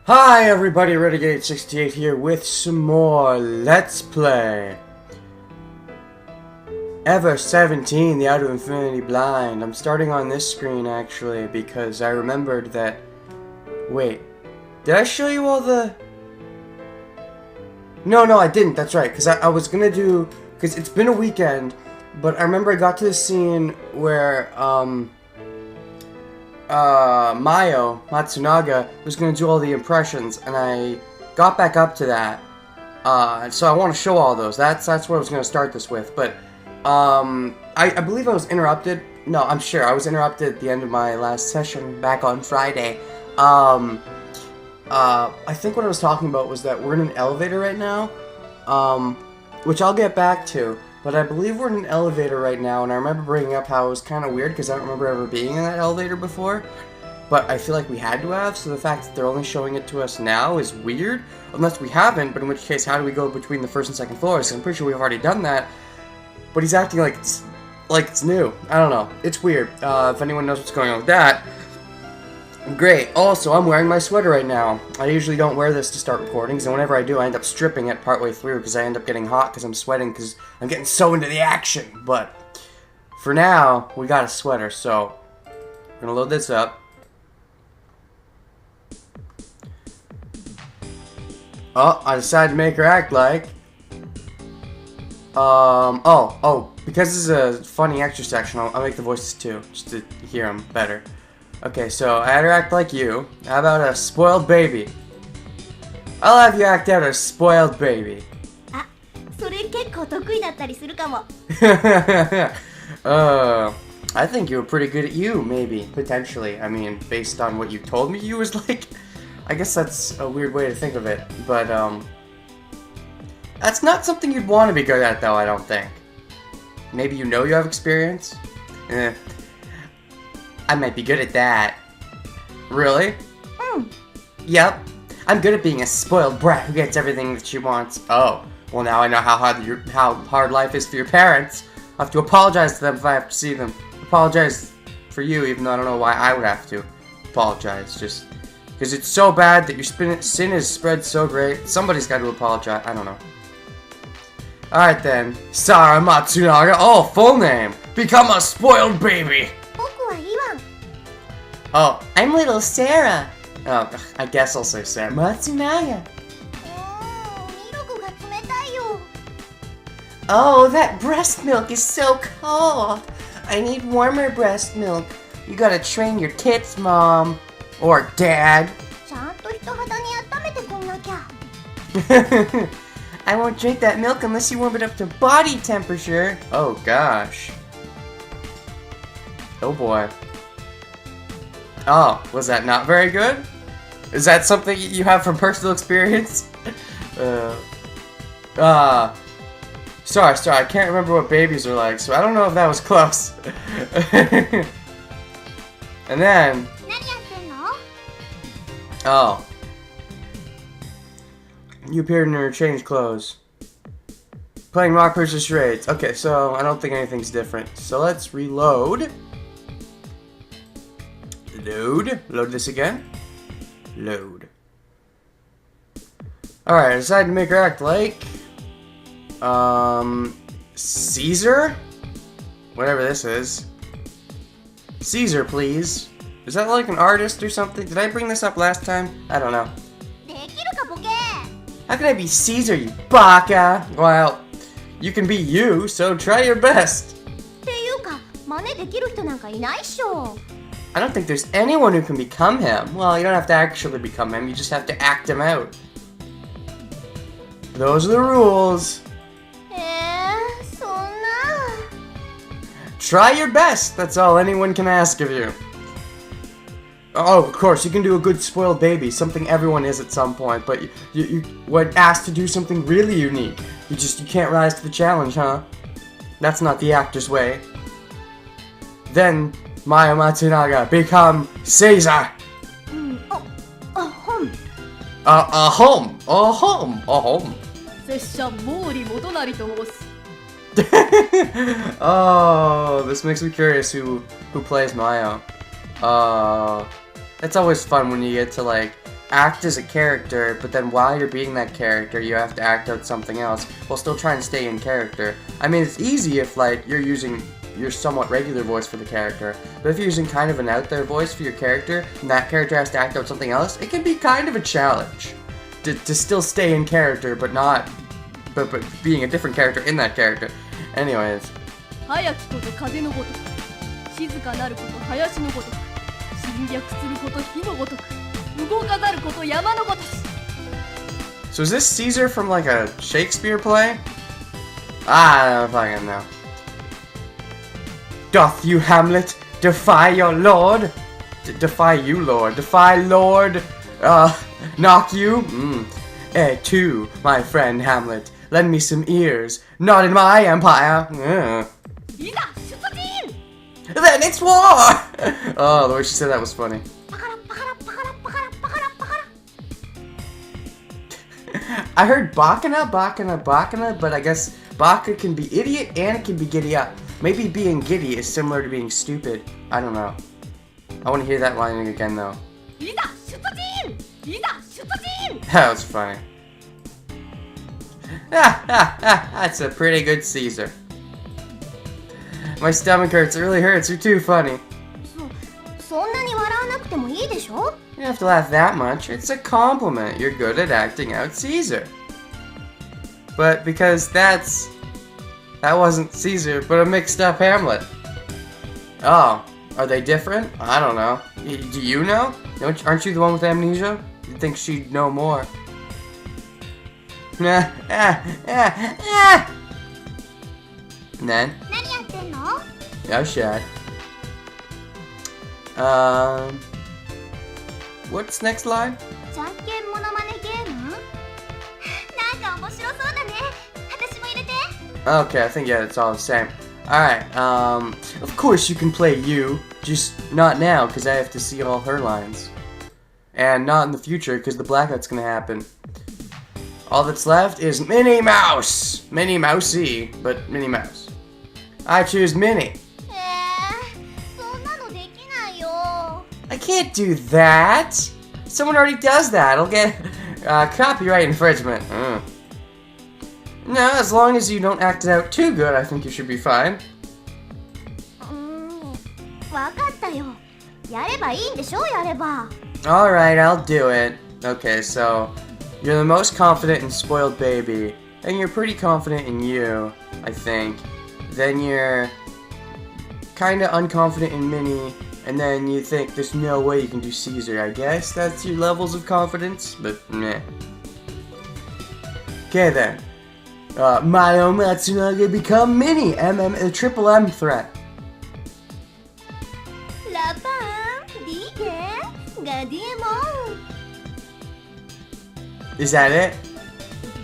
Hi everybody, Renegade68 here with some more Let's Play Ever 17, the Out of Infinity Blind. I'm starting on this screen actually because I remembered that... Wait, did I show you all the... No, I didn't, that's right, because I was gonna do... Because it's been a weekend, but I remember I got to the scene where, Mayo Matsunaga was going to do all the impressions, and I got back up to that. So I want to show all those. That's what I was going to start this with. But I believe I was interrupted. No, I'm sure I was interrupted at the end of my last session back on Friday. I think what I was talking about was that we're in an elevator right now, which I'll get back to. But I believe we're in an elevator right now, and I remember bringing up how it was kind of weird because I don't remember ever being in that elevator before. But I feel like we had to have, so the fact that they're only showing it to us now is weird. Unless we haven't, but in which case, how do we go between the first and second floors? I'm pretty sure we've already done that. But he's acting like it's new. I don't know. It's weird. If anyone knows what's going on with that, great. Also, I'm wearing my sweater right now. I usually don't wear this to start recordings, and whenever I do, I end up stripping it partway through because I end up getting hot because I'm sweating because I'm getting so into the action. But for now, we got a sweater, so we're gonna load this up. Oh, I decided to make her act like. Because this is a funny extra section, I'll make the voices too, just to hear them better. Okay, so I had her act like you. How about a spoiled baby? I'll have you act out a spoiled baby. I think you were pretty good at you, maybe, potentially. I mean, based on what you told me you was like. I guess that's a weird way to think of it, but, that's not something you'd want to be good at, though, I don't think. Maybe you know you have experience? I might be good at that. Really? Yep. I'm good at being a spoiled brat who gets everything that she wants. Oh, well now I know how hard life is for your parents. I'll have to apologize to them if I have to see them. Apologize for you, even though I don't know why I would have to apologize. Just because it's so bad that your sin is spread so great. Somebody's got to apologize. I don't know. Alright then. Sara Matsunaga. Oh, full name. Become a spoiled baby. Oh, I'm little Sarah. Oh, I guess I'll say Sarah. Matsunaga. Oh, that breast milk is so cold. I need warmer breast milk. You gotta train your tits, Mom. Or Dad. I won't drink that milk unless you warm it up to body temperature. Oh, gosh. Oh, boy. Oh, was that not very good? Is that something you have from personal experience? Sorry, I can't remember what babies are like, so I don't know if that was close. And then... Oh. You appeared in your changed clothes. Playing rock, paper, charades. Okay, so I don't think anything's different. So let's reload. Load this again. Load. Alright, I decided to make her act like... Caesar? Whatever this is. Caesar, please. Is that like an artist or something? Did I bring this up last time? I don't know. How can I be Caesar, you baka? Well, you can be you, so try your best. I don't think there's anyone who can become him. Well, you don't have to actually become him, you just have to act him out. Those are the rules. Try your best, that's all anyone can ask of you. Oh, of course, you can do a good spoiled baby, something everyone is at some point, but when asked to do something really unique, you can't rise to the challenge, huh? That's not the actor's way. Then, Mayo Matsunaga become Caesar! Oh, this makes me curious who plays Mayo. It's always fun when you get to, like, act as a character, but then while you're being that character, you have to act out something else while still trying to stay in character. I mean, it's easy if, like, you're using your somewhat regular voice for the character, but if you're using kind of an out there voice for your character, and that character has to act out something else, it can be kind of a challenge to still stay in character, but not, but being a different character in that character. Anyways. 早きこと風のごとく、静かなること林のごとく、侵略すること火のごとく、動かざること山のごとし。So is this Caesar from like a Shakespeare play? I don't fucking know. Doth you, Hamlet, defy your lord? Defy you, lord. Defy lord, knock you? To, my friend Hamlet, lend me some ears. Not in my empire. Then it's war! Oh, the way she said that was funny. I heard Bakana, but I guess Baka can be idiot and it can be giddy up. Maybe being giddy is similar to being stupid. I don't know. I want to hear that line again though. That was funny. That's a pretty good Caesar. My stomach hurts, it really hurts, you're too funny. You don't have to laugh that much, it's a compliment. You're good at acting out Caesar. But because that wasn't Caesar, but a mixed up Hamlet. Oh, are they different? I don't know. Do you know? Aren't you the one with amnesia? You'd think she'd know more. And then? Oh shit. What's next line? Okay, I think yeah, it's all the same. Alright, of course you can play you, just not now, because I have to see all her lines. And not in the future, because the blackout's gonna happen. All that's left is Minnie Mouse! Minnie Mousey, but Minnie Mouse. I choose Minnie. I can't do that! Someone already does that, I'll get copyright infringement. No, as long as you don't act it out too good, I think you should be fine. Alright, I'll do it. Okay, so you're the most confident in Spoiled Baby, and you're pretty confident in you, I think. Then you're kinda unconfident in Minnie, and then you think there's no way you can do Caesar. I guess that's your levels of confidence, but meh. Okay then. Mayo Matsunaga become Minnie, triple M threat. Is that it?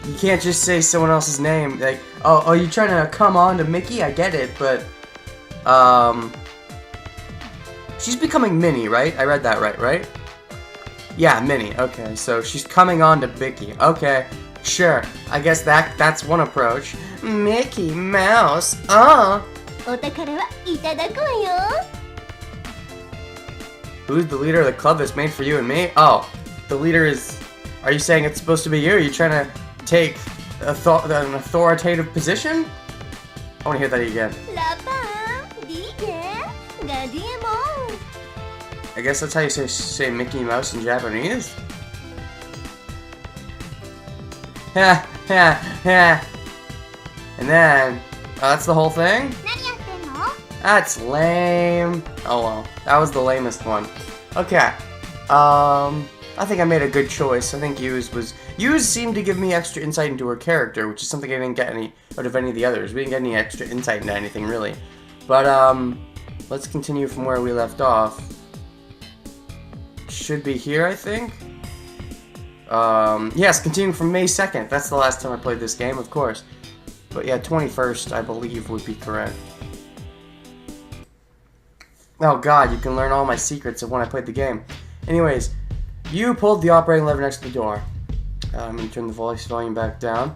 You can't just say someone else's name. Like, oh, you trying to come on to Mickey? I get it, but she's becoming Minnie, right? I read that right? Yeah, Minnie. Okay, so she's coming on to Mickey. Okay. Sure, I guess that's one approach. Mickey Mouse, Who's the leader of the club that's made for you and me? Oh, the leader is... Are you saying it's supposed to be you? Are you trying to take an authoritative position? I want to hear that again. I guess that's how you say Mickey Mouse in Japanese? And then, that's the whole thing? That's lame. Oh well, that was the lamest one. Okay, I think I made a good choice. I think Yuz seemed to give me extra insight into her character, which is something I didn't get out of any of the others. We didn't get any extra insight into anything, really. But, let's continue from where we left off. Should be here, I think? Yes, continuing from May 2nd. That's the last time I played this game, of course. But yeah, 21st, I believe, would be correct. Oh god, you can learn all my secrets of when I played the game. Anyways, you pulled the operating lever next to the door. I'm gonna turn the voice volume back down.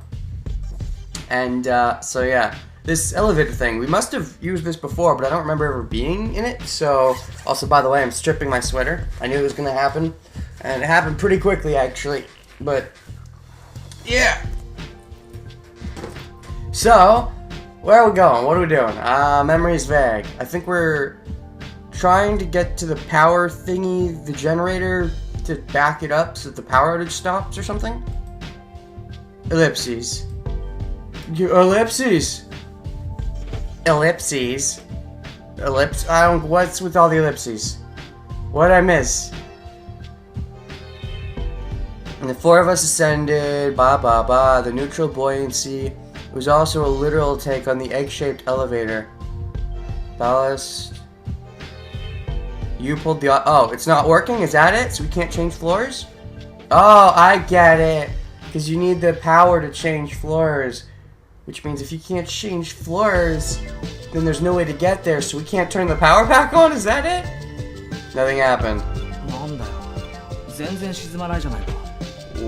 And, so yeah. This elevator thing, we must have used this before, but I don't remember ever being in it, so... Also, by the way, I'm stripping my sweater. I knew it was gonna happen. And it happened pretty quickly, actually. But, yeah. So, where are we going? What are we doing? Memory's vague. I think we're trying to get to the power thingy, the generator, to back it up so that the power outage stops or something? Ellipses. Ellipses! Ellipses? What's with all the ellipses? What did I miss? And the four of us ascended, the neutral buoyancy. It was also a literal take on the egg-shaped elevator. Ballast. You pulled the... Oh, it's not working? Is that it? So we can't change floors? Oh, I get it. Because you need the power to change floors. Which means if you can't change floors, then there's no way to get there, so we can't turn the power back on? Is that it? Nothing happened.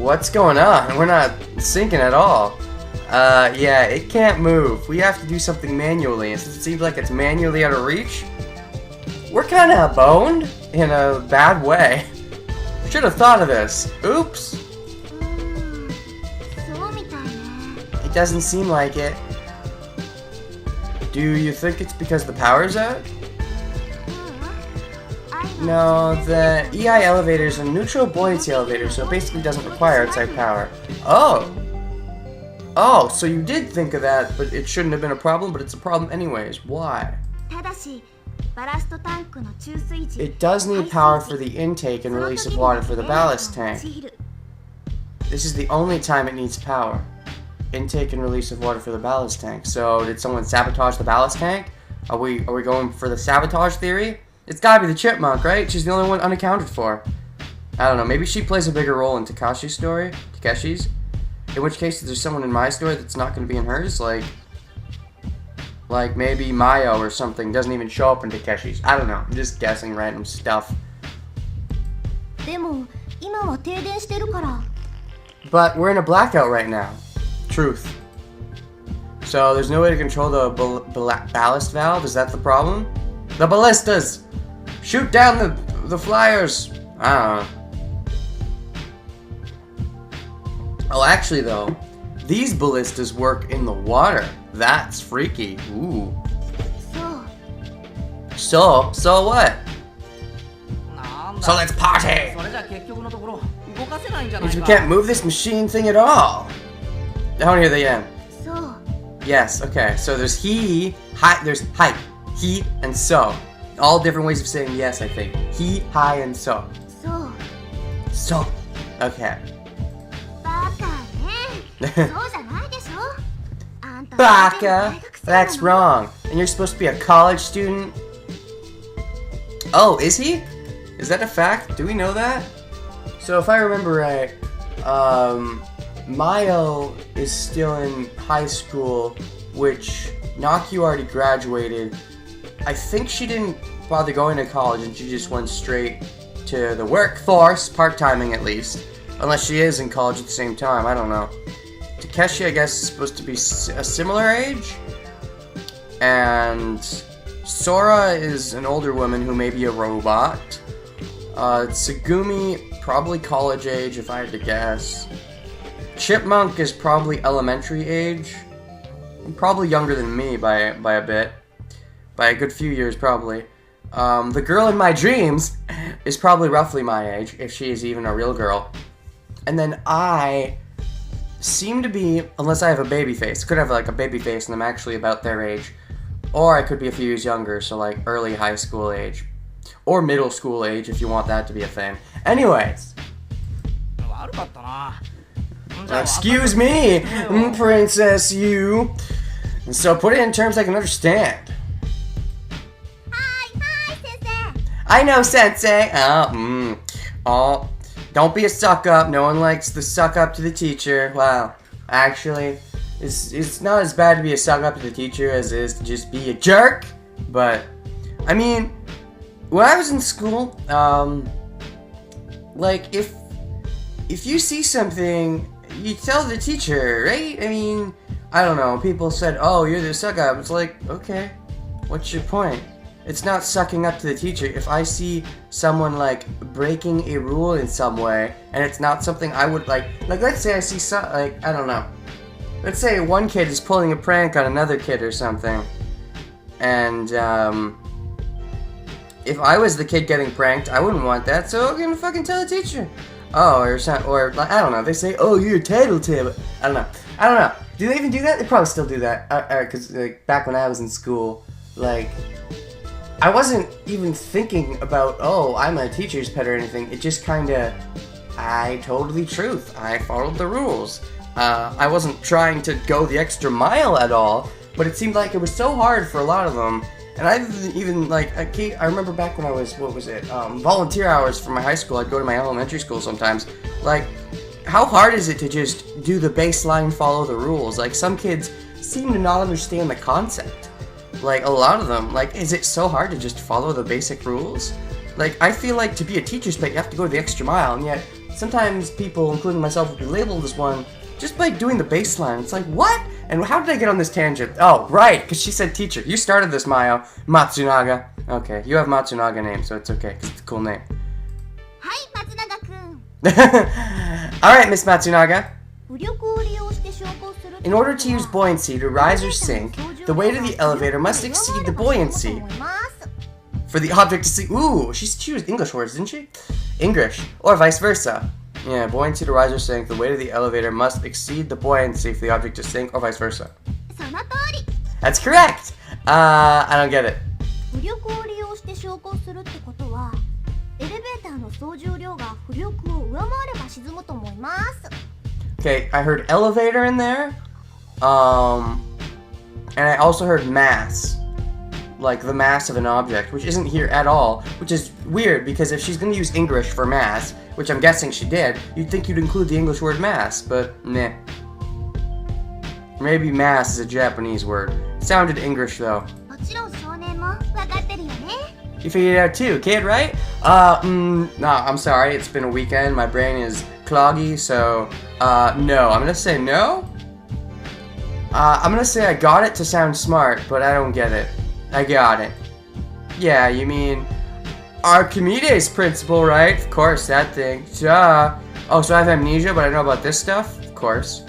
What's going on? We're not sinking at all. Yeah, it can't move. We have to do something manually. And since it seems like it's manually out of reach, we're kind of boned in a bad way. Should have thought of this. Oops. It doesn't seem like it. Do you think it's because the power's out? No, the EI elevator is a neutral buoyancy elevator, so it basically doesn't require outside power. Oh! Oh, so you did think of that, but it shouldn't have been a problem, but it's a problem anyways. Why? It does need power for the intake and release of water for the ballast tank. This is the only time it needs power. Intake and release of water for the ballast tank. So, did someone sabotage the ballast tank? Are we going for the sabotage theory? It's gotta be the chipmunk, right? She's the only one unaccounted for. I don't know, maybe she plays a bigger role in Takeshi's story? Takeshi's? In which case, there's someone in my story that's not gonna be in hers? Like maybe Mayo or something doesn't even show up in Takeshi's. I don't know, I'm just guessing random stuff. But we're in a blackout right now. Truth. So there's no way to control the ballast valve? Is that the problem? The ballistas! Shoot down the flyers! I don't know. Oh, actually though, these ballistas work in the water. That's freaky. Ooh. So what? So let's party! Means we can't move this machine thing at all. Down near the end. Yes, okay. So there's there's hi, he, and so. All different ways of saying yes, I think. He, hi, and so. So. Okay. Baka! That's wrong. And you're supposed to be a college student? Oh, is he? Is that a fact? Do we know that? So if I remember right, Mayo is still in high school, which Naku already graduated. I think she didn't bother going to college and she just went straight to the workforce, part-timing at least. Unless she is in college at the same time, I don't know. Takeshi, I guess, is supposed to be a similar age. And Sora is an older woman who may be a robot. Tsugumi, probably college age if I had to guess. Chipmunk is probably elementary age. Probably younger than me by a bit. By a good few years, probably. The girl in my dreams is probably roughly my age, if she is even a real girl. And then I seem to be, unless I have a baby face, could have like a baby face and I'm actually about their age. Or I could be a few years younger, so like early high school age. Or middle school age, if you want that to be a thing. Anyways. Excuse me, Princess you. And so put it in terms I can understand. Hi, Sensei. I know, Sensei. Oh, don't be a suck-up. No one likes the suck-up to the teacher. Well, actually, it's not as bad to be a suck-up to the teacher as it is to just be a jerk. But, I mean, when I was in school, like, if you see something, you tell the teacher, right? I mean, I don't know, people said, oh, you're the suck-up. It's like, okay, what's your point? It's not sucking up to the teacher. If I see someone like breaking a rule in some way, and it's not something I would like let's say I see I don't know. Let's say one kid is pulling a prank on another kid or something, and if I was the kid getting pranked, I wouldn't want that. So I'm gonna fucking tell the teacher. Oh, or I don't know. They say, oh, you're a tattletale. I don't know. Do they even do that? They probably still do that. Because like back when I was in school, like I wasn't even thinking about, oh, I'm a teacher's pet or anything. It just kind of, I told the truth. I followed the rules. I wasn't trying to go the extra mile at all, but it seemed like it was so hard for a lot of them. And I even, like, I remember back when I was, volunteer hours for my high school, I'd go to my elementary school sometimes. Like, how hard is it to just do the baseline, follow the rules? Like, some kids seem to not understand the concept. Like, a lot of them. Like, is it so hard to just follow the basic rules? Like, I feel like to be a teacher's pet, you have to go the extra mile, and yet sometimes people, including myself, will be labeled as one just by doing the baseline. It's like, what? And how did I get on this tangent? Oh, right, because she said teacher. You started this, Mayo. Matsunaga. Okay, you have Matsunaga name, so it's okay, because it's a cool name. Hi, Matsunaga-kun. Alright, Miss Matsunaga. In order to use buoyancy to rise or sink, the weight of the elevator must exceed the buoyancy. For the object to sink... Ooh, she used English words, didn't she? English. Or vice versa. Yeah, buoyancy to rise or sink, the weight of the elevator must exceed the buoyancy for the object to sink, or vice versa. That's correct! I don't get it. Okay, I heard elevator in there, and I also heard mass. Like the mass of an object, which isn't here at all, which is weird because if she's going to use English for mass, which I'm guessing she did, you'd think you'd include the English word mass, but meh. Maybe mass is a Japanese word. Sounded English though. You figured it out too, kid, right? No, I'm sorry, it's been a weekend, my brain is cloggy, so, no. I'm gonna say no? I'm gonna say I got it to sound smart, but I don't get it. I got it. Yeah, you mean Archimedes principle, right? Of course, that thing. Duh. Oh, so I have amnesia, but I know about this stuff? Of course.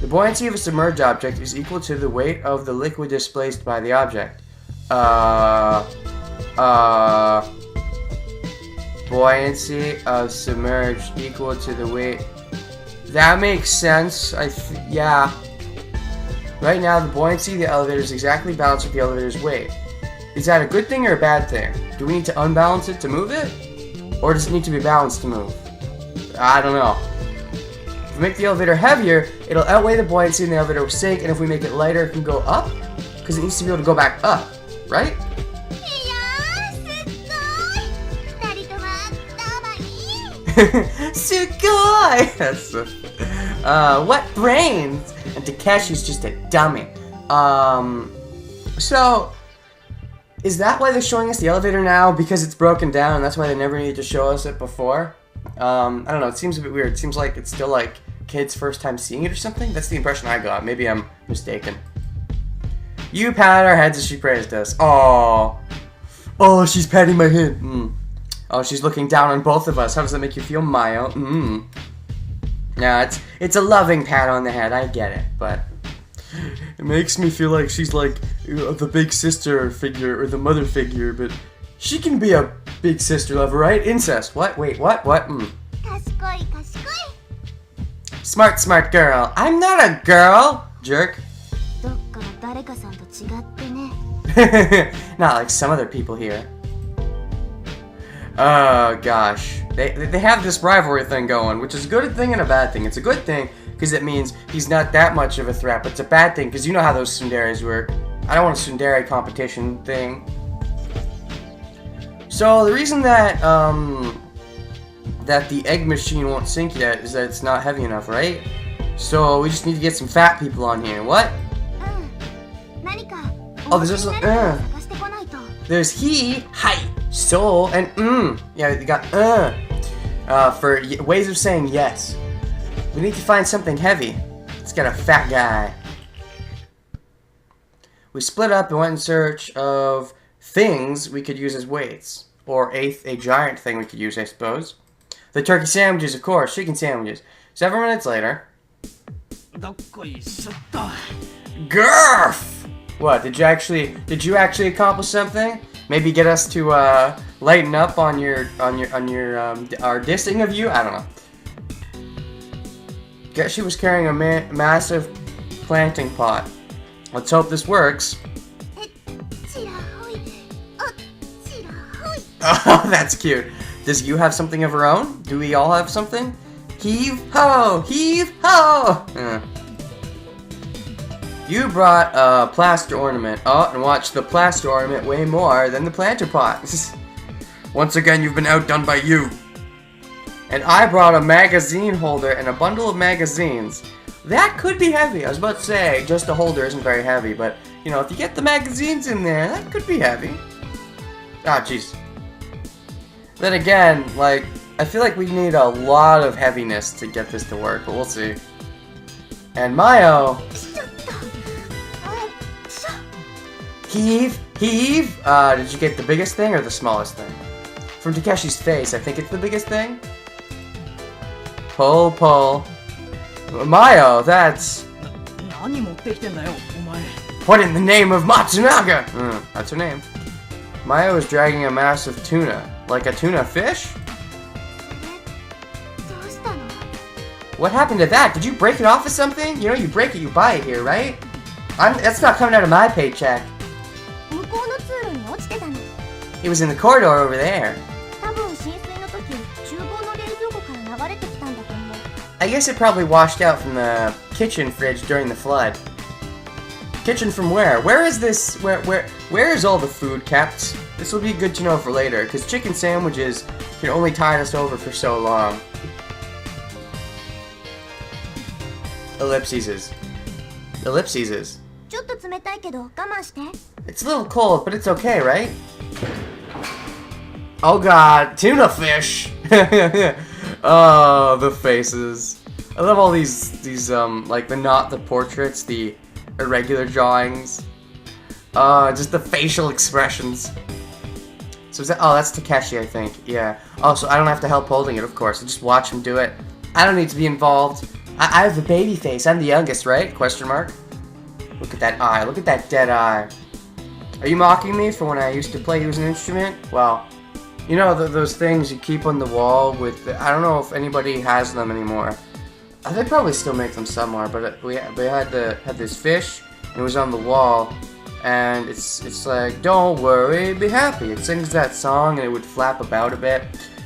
The buoyancy of a submerged object is equal to the weight of the liquid displaced by the object. Buoyancy of submerged equal to the weight. That makes sense. Yeah. Right now, the buoyancy of the elevator is exactly balanced with the elevator's weight. Is that a good thing or a bad thing? Do we need to unbalance it to move it? Or does it need to be balanced to move? I don't know. If we make the elevator heavier, it'll outweigh the buoyancy and the elevator will sink, and if we make it lighter, it can go up? Because it needs to be able to go back up, right? Sugoi! That's what brains? And Takeshi's just a dummy. So, is that why they're showing us the elevator now? Because it's broken down and that's why they never needed to show us it before? I don't know, it seems a bit weird. It seems like it's still like kids' first time seeing it or something? That's the impression I got. Maybe I'm mistaken. You patted our heads as she praised us. Aww. Oh, she's patting my head. Oh, she's looking down on both of us. How does that make you feel, Mayo? Yeah, it's a loving pat on the head. I get it, but it makes me feel like she's like the big sister figure or the mother figure. But she can be a big sister lover, right? Incest. What? Wait, what? What? Smart girl. I'm not a girl, jerk. Not like some other people here. Oh gosh, they have this rivalry thing going, which is a good thing and a bad thing. It's a good thing because it means he's not that much of a threat, but it's a bad thing because you know how those tsunderes work. I don't want a tsundere competition thing. So the reason that that the egg machine won't sink yet is that it's not heavy enough, right? So we just need to get some fat people on here. What? Oh, there's also there's he, hi, so, and yeah, you got for ways of saying yes. We need to find something heavy. Let's get a fat guy. We split up and went in search of things we could use as weights. Or a giant thing we could use, I suppose. The turkey sandwiches, of course. Chicken sandwiches. 7 minutes later. Girth! What, did you actually accomplish something? Maybe get us to lighten up on our dissing of you? I don't know. Guess she was carrying a massive planting pot. Let's hope this works. Oh, that's cute. Does you have something of her own? Do we all have something? Heave ho! Heave ho! You brought a plaster ornament. Oh, and watch the plaster ornament weigh more than the planter pot. Once again, you've been outdone by you. And I brought a magazine holder and a bundle of magazines. That could be heavy. I was about to say, just a holder isn't very heavy, but, you know, if you get the magazines in there, that could be heavy. Ah, jeez. Then again, like, I feel like we need a lot of heaviness to get this to work, but we'll see. And Mayo... Heave! Heave! Did you get the biggest thing or the smallest thing? From Takeshi's face, I think it's the biggest thing. Pull, pull. Mayo, that's... What in the name of Matsunaga? That's her name. Mayo is dragging a massive tuna. Like a tuna fish? What happened to that? Did you break it off of something? You know, you break it, you buy it here, right? That's not coming out of my paycheck. It was in the corridor over there. I guess it probably washed out from the kitchen fridge during the flood. Kitchen from where? Where is this? Where is all the food kept? This will be good to know for later, because chicken sandwiches can only tide us over for so long. Ellipses. Ellipses. It's a little cold, but it's okay, right? Oh god, tuna fish! Oh, the faces. I love all these like not the portraits, the irregular drawings. Just the facial expressions. So is that, oh, that's Takeshi, I think. Yeah. Oh, so I don't have to help holding it, of course. I just watch him do it. I don't need to be involved. I have a baby face. I'm the youngest, right? Question mark. Look at that eye. Look at that dead eye. Are you mocking me for when I used to play use an instrument? Well, you know those things you keep on the wall with. I don't know if anybody has them anymore. They probably still make them somewhere, but we had this fish. And it was on the wall, and it's like, don't worry, be happy. It sings that song, and it would flap about a bit.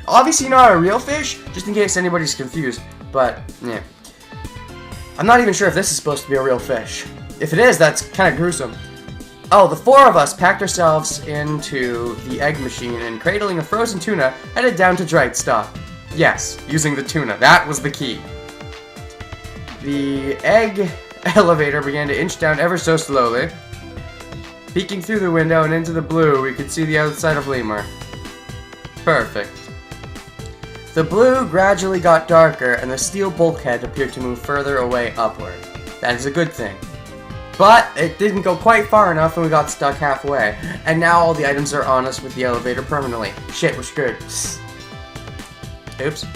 Obviously not a real fish, just in case anybody's confused. But yeah, I'm not even sure if this is supposed to be a real fish. If it is, that's kind of gruesome. Oh, the four of us packed ourselves into the egg machine and, cradling a frozen tuna, headed down to Drightstock. Yes, using the tuna. That was the key. The egg elevator began to inch down ever so slowly. Peeking through the window and into the blue, we could see the outside of Lemur. Perfect. The blue gradually got darker, and the steel bulkhead appeared to move further away upward. That is a good thing. But it didn't go quite far enough and we got stuck halfway. And now all the items are on us with the elevator permanently. Shit, we're screwed. Oops.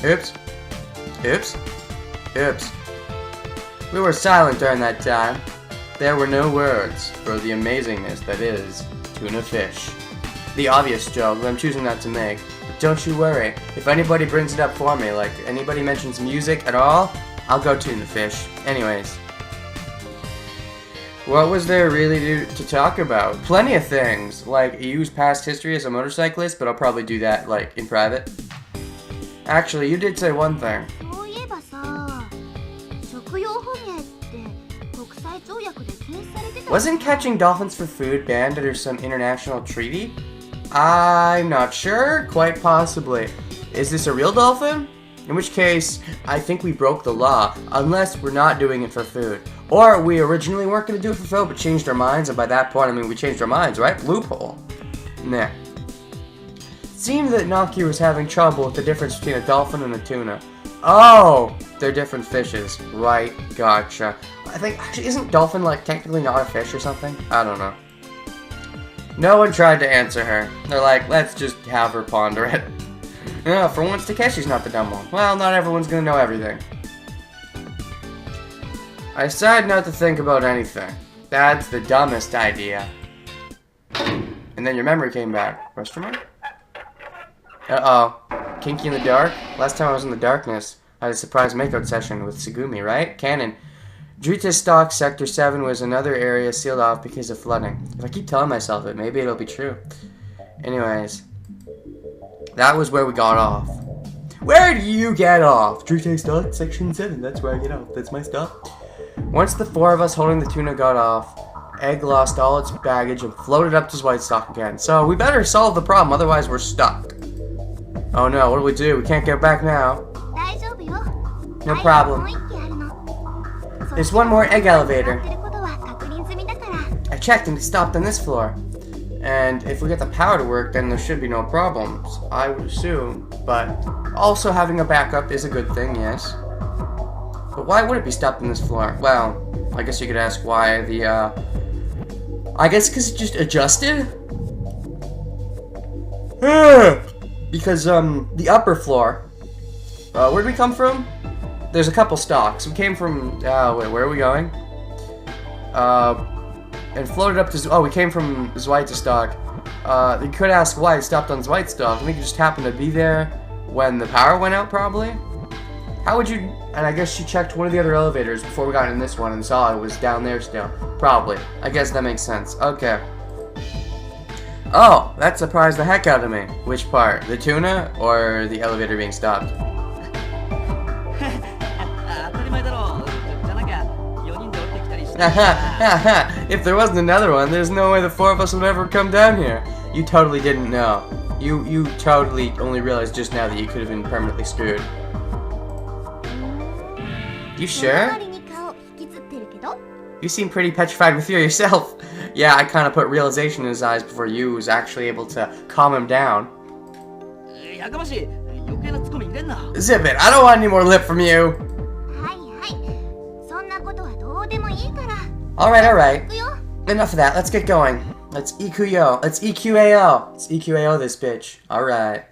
Oops. Oops. Oops. We were silent during that time. There were no words for the amazingness that is tuna fish. The obvious joke that I'm choosing not to make. But don't you worry. If anybody brings it up for me, like anybody mentions music at all, I'll go tuna fish. Anyways. What was there really to talk about? Plenty of things, like Yu's past history as a motorcyclist, but I'll probably do that, like, in private. Actually, you did say one thing. Wasn't catching dolphins for food banned under some international treaty? I'm not sure, quite possibly. Is this a real dolphin? In which case, I think we broke the law, unless we're not doing it for food. Or we originally weren't going to do it for food, but changed our minds, and by that point, I mean we changed our minds, right? Loophole. Nah. It seemed that Naki was having trouble with the difference between a dolphin and a tuna. Oh! They're different fishes. Right, gotcha. I think, actually, isn't dolphin, like, technically not a fish or something? I don't know. No one tried to answer her. They're like, let's just have her ponder it. Yeah, for once Takeshi's not the dumb one. Well, not everyone's gonna know everything. I decided not to think about anything. That's the dumbest idea. And then your memory came back. Question mark? Uh-oh. Kinky in the dark? Last time I was in the darkness, I had a surprise makeout session with Tsugumi, right? Canon. Drita Stock Sector 7 was another area sealed off because of flooding. If I keep telling myself it, maybe it'll be true. Anyways. That was where we got off. Where do you get off? Drita Stock Section 7, that's where I get off. That's my stop. Once the four of us holding the tuna got off, Egg lost all its baggage and floated up to White Stock again. So we better solve the problem, otherwise we're stuck. Oh no, what do we do? We can't get back now. No problem. There's one more egg elevator. I checked and it stopped on this floor. And if we get the power to work, then there should be no problems, I would assume. But also having a backup is a good thing, yes. But why would it be stopped on this floor? Well, I guess you could ask why the, I guess because it just adjusted? Because, the upper floor, where did we come from? There's a couple stocks. We came from, wait, where are we going? And floated up to, we came from Zweite Stock. You could ask why it stopped on Zweite Stock. I think it just happened to be there when the power went out, probably? How would you, and I guess she checked one of the other elevators before we got in this one and saw it was down there still. Probably. I guess that makes sense. Okay. Oh, that surprised the heck out of me. Which part? The tuna or the elevator being stopped? If there wasn't another one, there's no way the four of us would ever come down here. You totally didn't know. You totally only realized just now that you could have been permanently screwed. You sure? You seem pretty petrified with fear yourself. Yeah, I kind of put realization in his eyes before you was actually able to calm him down. Zip it, I don't want any more lip from you. Alright. Enough of that, let's get going. Let's EQAO. Let's EQAO this bitch. Alright.